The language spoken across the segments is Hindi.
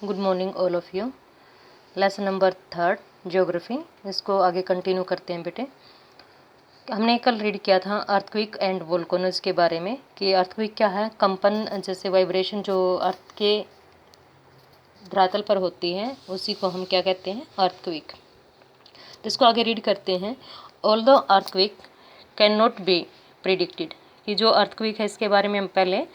Good morning all of you. Lesson number 3 geography, इसको आगे कंटिन्यू करते हैं बेटे। हमने कल रीड किया था अर्थक्वेक एंड वोल्केनोज के बारे में कि अर्थक्वेक क्या है, कंपन जैसे वाइब्रेशन जो अर्थ के धरातल पर होती है उसी को हम क्या कहते हैं, अर्थक्वेक। तो इसको आगे रीड करते हैं। Although earthquake can not be predicted, कि जो अर्थक्वेक है इसके बारे में हम पहले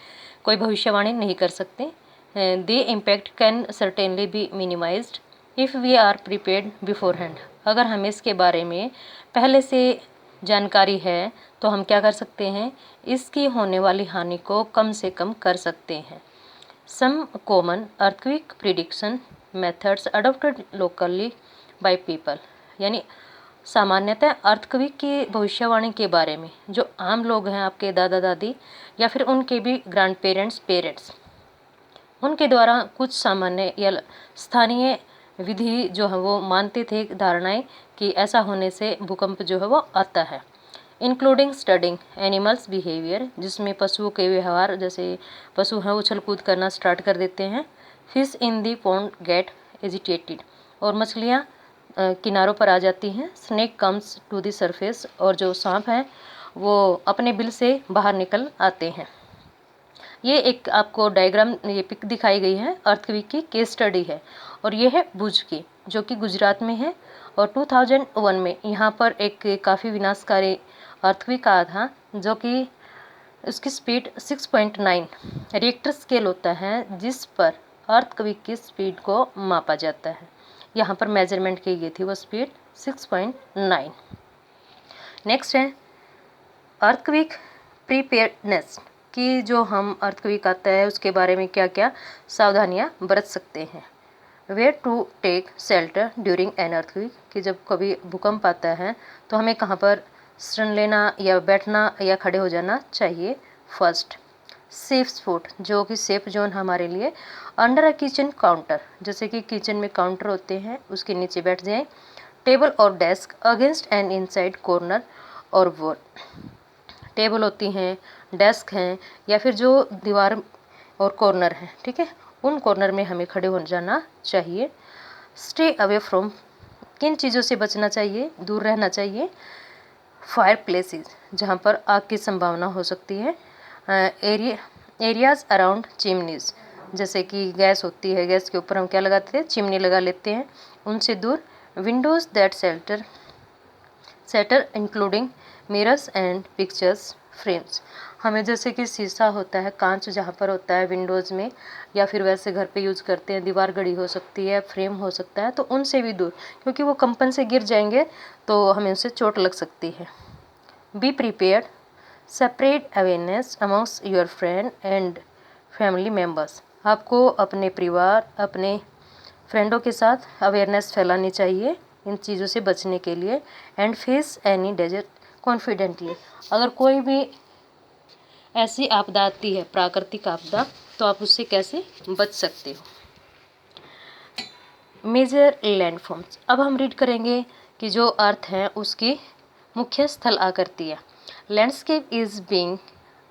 कोई भविष्यवाणी नहीं कर सकते। The impact can certainly be minimised if we are prepared beforehand. अगर हमें इसके बारे में पहले से जानकारी है तो हम क्या कर सकते हैं, इसकी होने वाली हानि को कम से कम कर सकते हैं। Some common earthquake prediction methods adopted locally by people, यानी सामान्यतः अर्थक्वेक की भविष्यवाणी के बारे में जो आम लोग हैं, आपके दादा दादी या फिर उनके भी ग्रैंड पेरेंट्स, उनके द्वारा कुछ सामान्य या स्थानीय विधि जो है वो मानते थे, धारणाएं कि ऐसा होने से भूकंप जो है वो आता है। इंक्लूडिंग स्टडिंग एनिमल्स बिहेवियर, जिसमें पशुओं के व्यवहार, जैसे पशु हैं उछल कूद करना स्टार्ट कर देते हैं। Fish in the pond get agitated, और मछलियाँ किनारों पर आ जाती हैं। Snake comes to the surface, और जो सांप हैं वो अपने बिल से बाहर निकल आते हैं। ये एक आपको डायग्राम, ये पिक दिखाई गई है, अर्थक्वेक की केस स्टडी है, और ये है भुज की, जो कि गुजरात में है। और 2001 में यहाँ पर एक काफ़ी विनाशकारी अर्थक्वेक आया था, जो कि उसकी स्पीड 6.9 रिक्टर स्केल होता है, जिस पर अर्थक्वेक की स्पीड को मापा जाता है। यहाँ पर मेजरमेंट की गई थी वो स्पीड 6.9। नेक्स्ट है अर्थक्वेक प्रिपेयर्डनेस, कि जो हम अर्थक्वेक आता है उसके बारे में क्या क्या सावधानियां बरत सकते हैं। Where to take shelter during an earthquake, कि जब कभी भूकंप आता है तो हमें कहाँ पर शरण लेना या बैठना या खड़े हो जाना चाहिए। फर्स्ट, सेफ स्पॉट, जो कि सेफ जोन हमारे लिए। अंडर अ किचन काउंटर, जैसे कि किचन में काउंटर होते हैं उसके नीचे बैठ जाएं। टेबल और desk against an inside corner और वॉल, टेबल होती हैं, डेस्क हैं, या फिर जो दीवार और कॉर्नर हैं, ठीक है, उन कॉर्नर में हमें खड़े हो जाना चाहिए। स्टे अवे फ्रॉम, किन चीज़ों से बचना चाहिए, दूर रहना चाहिए। फायर प्लेसेस, जहाँ पर आग की संभावना हो सकती है। एरियाज अराउंड चिमनीज, जैसे कि गैस होती है, गैस के ऊपर हम क्या लगाते हैं, चिमनी लगा लेते हैं, उनसे दूर। Windows that shelter including mirrors and pictures frames, हमें जैसे कि शीशा होता है, कांच जहाँ पर होता है विंडोज़ में, या फिर वैसे घर पे यूज़ करते हैं, दीवार घड़ी हो सकती है, फ्रेम हो सकता है, तो उनसे भी दूर, क्योंकि वो कंपन से गिर जाएंगे तो हमें उनसे चोट लग सकती है। Be prepared, separate awareness amongst your friend and family members, आपको अपने परिवार, अपने फ्रेंडों के साथ अवेयरनेस फैलानी चाहिए इन चीज़ों से बचने के लिए। And face any desert confidently, अगर कोई भी ऐसी आपदा आती है, प्राकृतिक आपदा, तो आप उससे कैसे बच सकते हो। मेजर लैंडफॉर्म्स, अब हम रीड करेंगे कि जो अर्थ है उसकी मुख्य स्थल आकृतियाँ। Landscape is being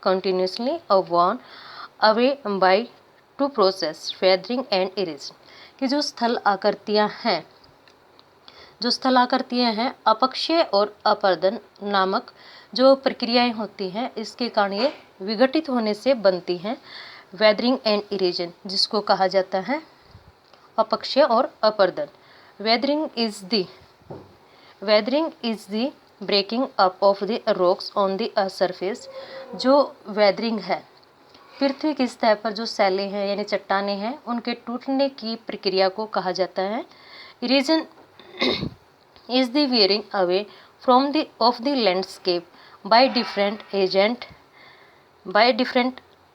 continuously worn away by two process weathering and erasing, कि जो स्थल आकृतियाँ हैं अपक्षय और अपर्दन नामक जो प्रक्रियाएं होती हैं, इसके कारण ये विघटित होने से बनती हैं। वेदरिंग एंड इरेजन, जिसको कहा जाता है अपक्षय और अपर्दन। Weathering is the breaking up of the rocks on the surface, जो वेदरिंग है, पृथ्वी की सतह पर जो सैले हैं यानी चट्टाने हैं, उनके टूटने की प्रक्रिया को कहा जाता है। इरेजन is the wearing away from the of the landscape by different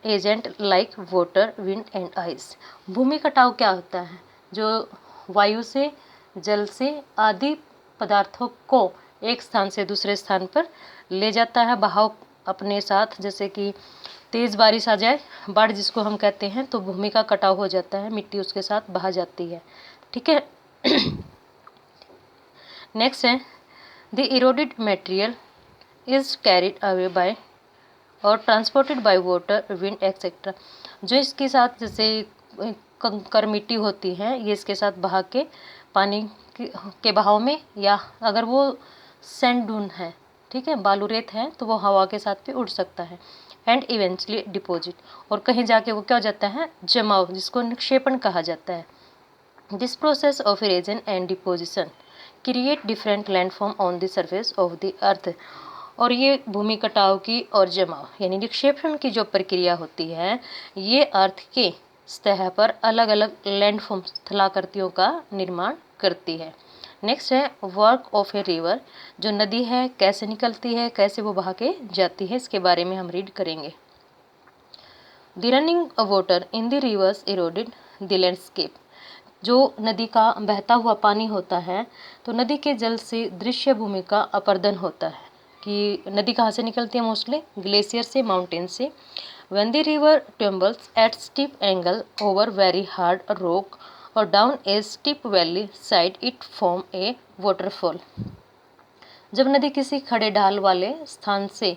agent like water, wind and ice। भूमि कटाव क्या होता है, जो वायु से, जल से आदि पदार्थों को एक स्थान से दूसरे स्थान पर ले जाता है बहाव अपने साथ। जैसे कि तेज़ बारिश आ जाए, बाढ़ जिसको हम कहते हैं, तो भूमि का कटाव हो जाता है, मिट्टी उसके साथ बहा जाती है, ठीक है। नेक्स्ट है the eroded material is carried away by और transported by water, wind etcetera, जो इसके साथ जैसे कंकर मिट्टी होती है ये इसके साथ बहा के पानी के बहाव में, या अगर वो सैंड डून है, ठीक है, बालू रेत है, तो वो हवा के साथ भी उड़ सकता है। एंड इवेंचुअली डिपॉजिट, और कहीं जाके वो क्या हो जाता है, जमाव, जिसको निक्षेपण कहा जाता है। This process of erosion and deposition create different landform on the surface of the earth. और ये भूमि कटाव की और जमाव यानी निक्षेपण की जो प्रक्रिया होती है, ये अर्थ के सतह पर अलग अलग लैंडफॉर्म स्थलाकृतियों का निर्माण करती है। नेक्स्ट है वर्क ऑफ ए रिवर, जो नदी है कैसे निकलती है, कैसे वो बहा के जाती है, इसके बारे में हम रीड करेंगे। The running water in the reverse eroded the landscape, जो नदी का बहता हुआ पानी होता है, तो नदी के जल से दृश्य भूमि का अपरदन होता है। कि नदी कहाँ से निकलती है, मोस्टली ग्लेशियर से, माउंटेन से। When the river tumbles at steep angle over very hard rock or down a steep valley side, it form a waterfall. जब नदी किसी खड़े ढाल वाले स्थान से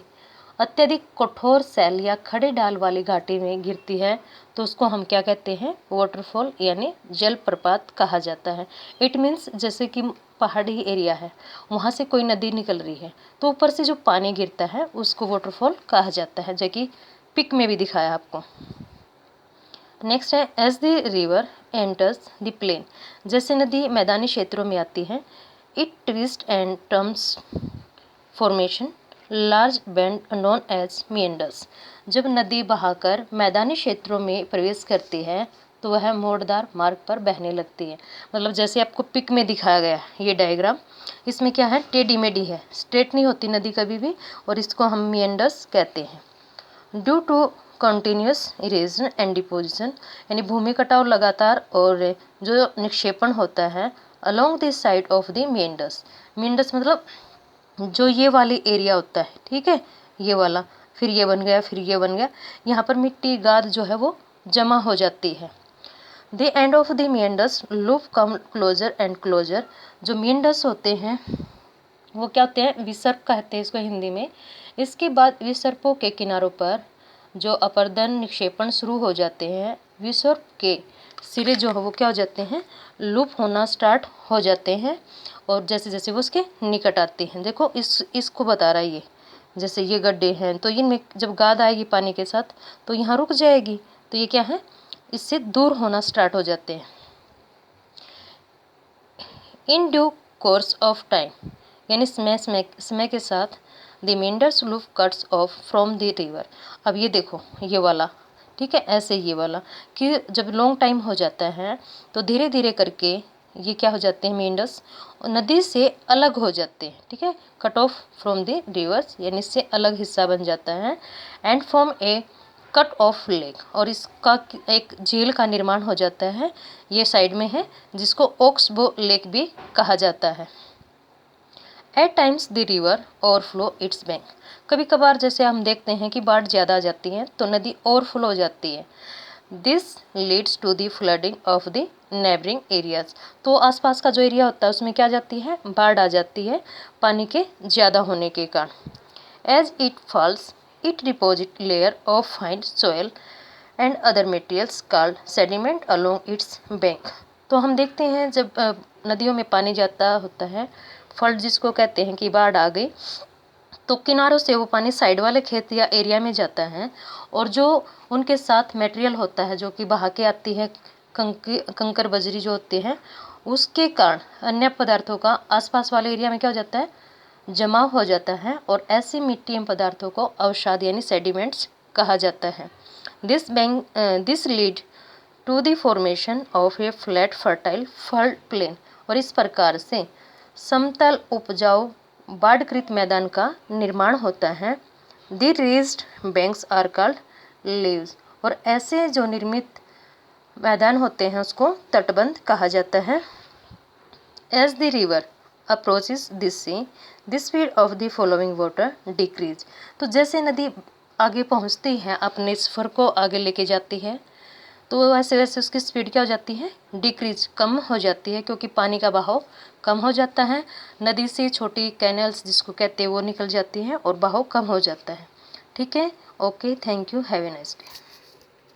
अत्यधिक कठोर सैल या खड़े ढाल वाली घाटी में गिरती है, तो उसको हम क्या कहते हैं, वाटरफॉल यानी जलप्रपात कहा जाता है। इट मीन्स जैसे कि पहाड़ी एरिया है, वहाँ से कोई नदी निकल रही है, तो ऊपर से जो पानी गिरता है उसको वाटरफॉल कहा जाता है, जो कि पिक में भी दिखाया आपको। नेक्स्ट है as the river enters the plain, जैसे नदी मैदानी क्षेत्रों में आती है, it twist and turns formation large bend known as meanders. जब नदी बहाकर मैदानी क्षेत्रों में प्रवेश करती है तो वह मोड़दार मार्ग पर बहने लगती है। मतलब जैसे आपको पिक में दिखाया गया ये डायग्राम, इसमें क्या है, टेढ़ी मेढ़ी है, स्ट्रेट नहीं होती नदी कभी भी, और इसको हम मीएंडर्स कहते हैं। Due to continuous erosion and deposition, यानी भूमि कटाव लगातार और जो निक्षेपण होता है along the side of the meanders. Meanders मतलब जो ये वाली एरिया होता है, ठीक है, ये वाला, फिर ये बन गया, फिर ये बन गया, यहाँ पर मिट्टी गाद जो है वो जमा हो जाती है। The end of the meanders loop come closer and closer, जो मीएंडर्स होते हैं वो क्या होते हैं, विसर्प कहते हैं इसको हिंदी में। इसके बाद विसर्पों के किनारों पर जो अपर्दन निक्षेपण शुरू हो जाते हैं, विसर्प के सिरे जो है वो क्या हो जाते हैं, लूप होना स्टार्ट हो जाते हैं, और जैसे जैसे वो उसके निकट आते हैं, देखो इसको बता रहा है ये, जैसे ये गड्ढे हैं तो इनमें जब गाद आएगी पानी के साथ तो यहाँ रुक जाएगी, तो ये क्या है, इससे दूर होना स्टार्ट हो जाते हैं। In due course of time, यानी समय के साथ the meanders loop cuts off from the river. अब ये देखो ये वाला, ठीक है, ऐसे ये वाला कि जब लॉन्ग टाइम हो जाता है तो धीरे धीरे करके ये क्या हो जाते हैं, मीएंडर्स नदी से अलग हो जाते हैं, ठीक है, cut off from the reverse, यानी इससे अलग हिस्सा बन जाता है। And form A cut off lake, और इसका एक झील का निर्माण हो जाता है, ये साइड में है, जिसको ओक्सबो लेक भी कहा जाता है। At times the river overflow its bank, कभी कभार जैसे हम देखते हैं कि बाढ़ ज़्यादा आ जाती है तो नदी ओवरफ्लो हो जाती है। This leads to the flooding of the neighbouring areas, तो आसपास का जो एरिया होता है उसमें क्या जाती है, बाढ़ आ जाती है पानी के ज़्यादा होने के कारण। As it falls it deposit layer of fine soil and other materials called sediment along its bank. तो हम देखते हैं जब नदियों में पानी जाता होता है, फ्लड जिसको कहते हैं कि बाढ़ आ गई, तो किनारों से वो पानी साइड वाले खेत या एरिया में जाता है, और जो उनके साथ मटेरियल होता है जो कि बहा के आती है, कंकर बजरी जो होते हैं, उसके कारण अन्य पदार्थों का आसपास वाले एरिया में क्या हो जाता है, जमाव हो जाता है, और ऐसे मिट्टी पदार्थों को अवसाद यानी सेडिमेंट्स कहा जाता है। This lead to the formation of a flat fertile flood plain, और इस प्रकार से समतल उपजाऊ बाढ़कृत मैदान का निर्माण होता है। The raised banks are called levees, और ऐसे जो निर्मित मैदान होते हैं उसको तटबंध कहा जाता है। As the river approaches this sea the speed of the following water decreases, तो जैसे नदी आगे पहुंचती है, अपने सफ़र को आगे लेके जाती है, तो वैसे वैसे उसकी स्पीड क्या हो जाती है, डिक्रीज, कम हो जाती है, क्योंकि पानी का बहाव कम हो जाता है। नदी से छोटी कैनल्स जिसको कहते हैं वो निकल जाती हैं और बहाव कम हो जाता है। ठीक है, okay, thank you, have a nice day.